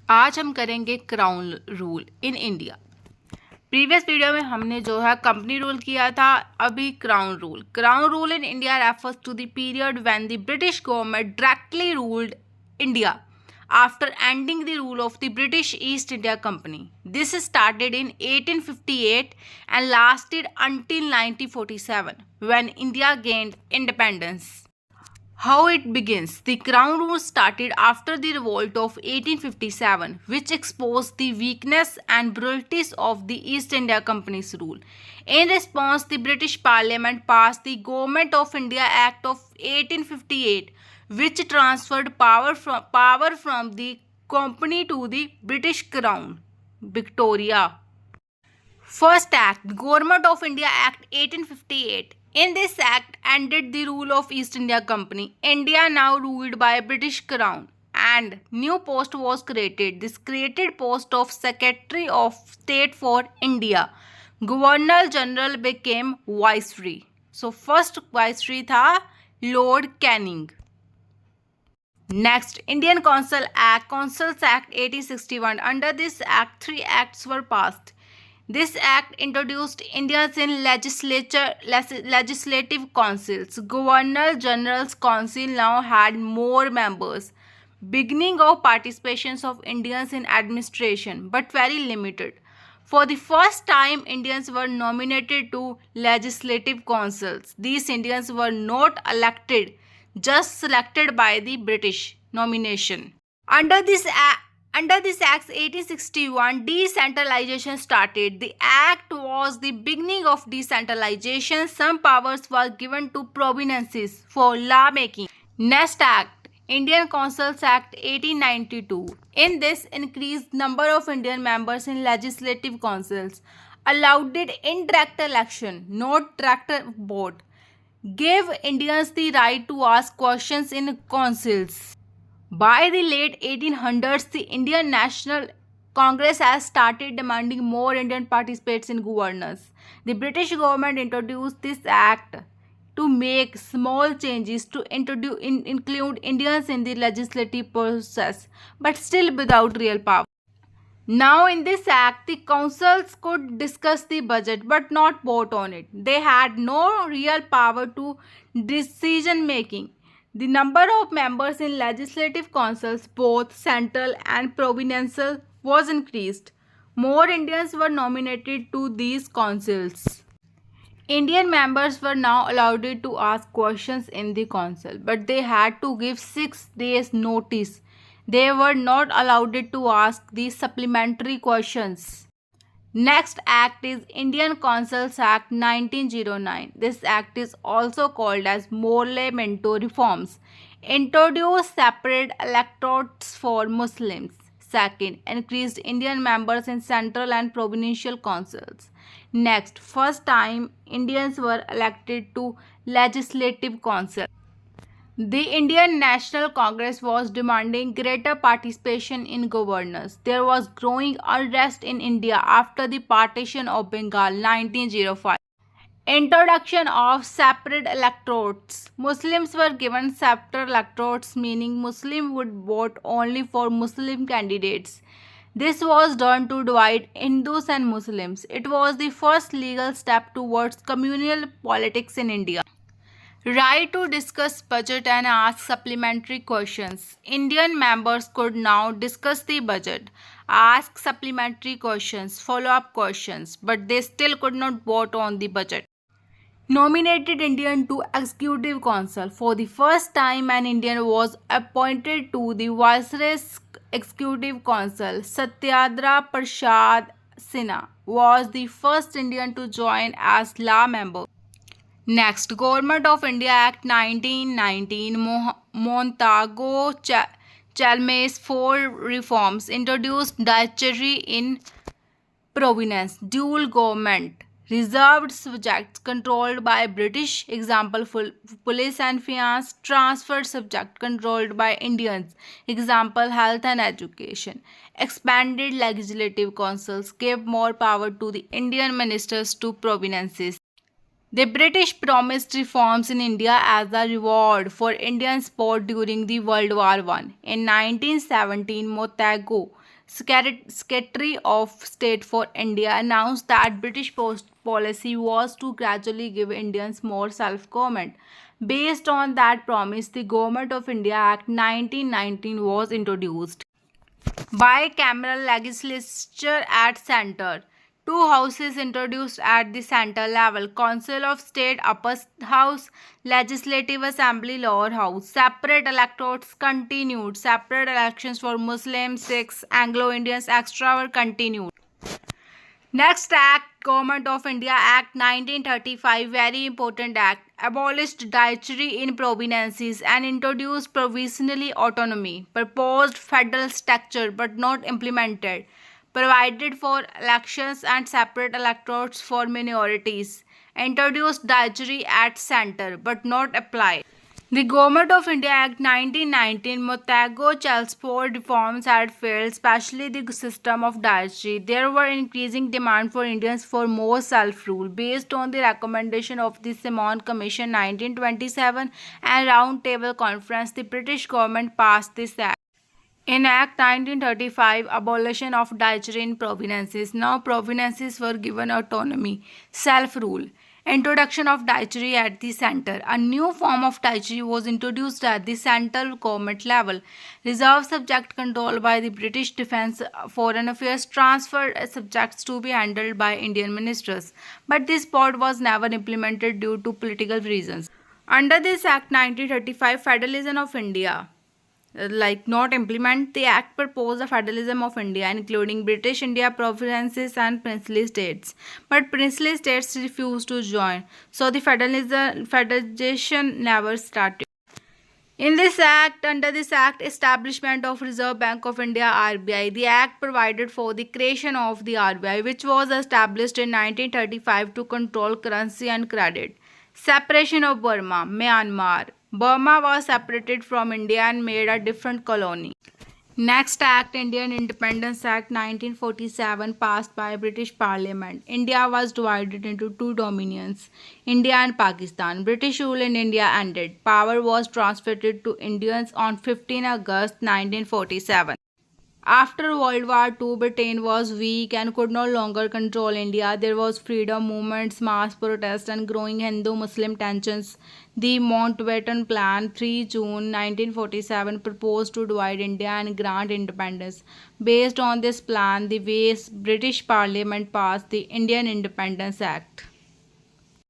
आज हम करेंगे crown rule in India. Previous video में हमने जो है कंपनी रूल किया था, अभी crown rule in India refers to the period when the British government directly ruled India after ending the rule of the British East India Company. This started in 1858 and lasted until 1947 when India gained independence. How it begins. The Crown Rule started after the revolt of 1857, which exposed the weakness and brutalities of the East India Company's rule. In response, the British Parliament passed the Government of India Act of 1858, which transferred power from the company to the British Crown, Victoria. First Act, Government of India Act 1858. In this act ended the rule of East India Company. India now ruled by British Crown and new post was created. This created post of Secretary of State for India. Governor General became Viceroy. So first Viceroy था Lord Canning. Next, Indian Council Act, Councils Act 1861. Under this act, 3 acts were passed. This act introduced Indians in legislative councils. Governor General's Council now had more members. Beginning of participations of Indians in administration, but very limited. For the first time, Indians were nominated to legislative councils. These Indians were not elected, just selected by the British nomination. Under this Act 1861, decentralization started. The act was the beginning of decentralization. Some powers were given to provinces for lawmaking. Next Act, Indian Councils Act 1892. In this, increased number of Indian members in legislative councils, allowed indirect election, not direct vote, gave Indians the right to ask questions in councils. By the late 1800s, the Indian National Congress has started demanding more Indian participants in governance. The British government introduced this act to make small changes to include Indians in the legislative process, but still without real power. Now, in this act, the councils could discuss the budget but not vote on it. They had no real power to decision making. The number of members in legislative councils, both central and provincial, was increased. More Indians were nominated to these councils. Indian members were now allowed to ask questions in the council, but they had to give 6 days notice. They were not allowed to ask the supplementary questions. Next act is Indian Councils Act 1909. This act is also called as Morley-Minto Reforms. Introduced separate electorates for Muslims. Second, increased Indian members in central and provincial councils. Next, first time Indians were elected to legislative council. The Indian National Congress was demanding greater participation in governance. There was growing unrest in India after the partition of Bengal 1905. Introduction of separate electorates. Muslims were given separate electorates, meaning Muslims would vote only for Muslim candidates. This was done to divide Hindus and Muslims. It was the first legal step towards communal politics in India. Right to discuss budget and ask supplementary questions. Indian members could now discuss the budget, ask supplementary questions, follow-up questions, but they still could not vote on the budget. Nominated Indian to Executive Council. For the first time, an Indian was appointed to the Viceroy's Executive Council. Satyendra Prasad Sinha was the first Indian to join as law member. Next, Government of India Act 1919, Montagu Chalmers 4 reforms introduced dietary in province, dual government, reserved subjects controlled by British, example police and finance, transferred subject controlled by Indians, example health and education, expanded legislative councils, gave more power to the Indian ministers to provinces. The British promised reforms in India as a reward for Indian support during the World War I. In 1917, Montagu, Secretary of State for India, announced that British policy was to gradually give Indians more self-government. Based on that promise, the Government of India Act 1919 was introduced. Bicameral legislature at center. Two houses introduced at the center level. Council of State upper house, Legislative Assembly lower house. Separate electorates continued. Separate elections for Muslims, Sikhs, Anglo-Indians, etc. were continued. Next act, Government of India Act 1935, very important act, abolished dietary in provinces and introduced provisionally autonomy, proposed federal structure but not implemented, provided for elections and separate electorates for minorities, introduced dietary at center but not applied. The Government of India Act 1919 Montagu Chelmsford reforms had failed, especially the system of dietary. There were increasing demand for Indians for more self-rule. Based on the recommendation of the Simon Commission 1927 and Round Table Conference, the British government passed this act. In Act 1935, abolition of dietary in provinces. Now provinces were given autonomy, self-rule. Introduction of dietary at the center. A new form of dietary was introduced at the central government level. Reserve subject controlled by the British Defence Foreign Affairs transferred subjects to be handled by Indian ministers. But this part was never implemented due to political reasons. Under this Act 1935, Federalism of India not implement, the act proposed the federalism of India, including British India provinces and princely states. But princely states refused to join, so the federation never started. Under this act, establishment of Reserve Bank of India (RBI). The act provided for the creation of the RBI, which was established in 1935 to control currency and credit. Separation of Burma, Myanmar. Burma was separated from India and made a different colony. Next act, Indian Independence Act 1947, passed by British Parliament. India was divided into two dominions, India and Pakistan. British rule in India ended. Power was transferred to Indians on 15 August 1947. After World War II, Britain was weak and could no longer control India. There was freedom movements, mass protests, and growing Hindu-Muslim tensions. The Mountbatten Plan, 3 June 1947, proposed to divide India and grant independence. Based on this plan, the British Parliament passed the Indian Independence Act.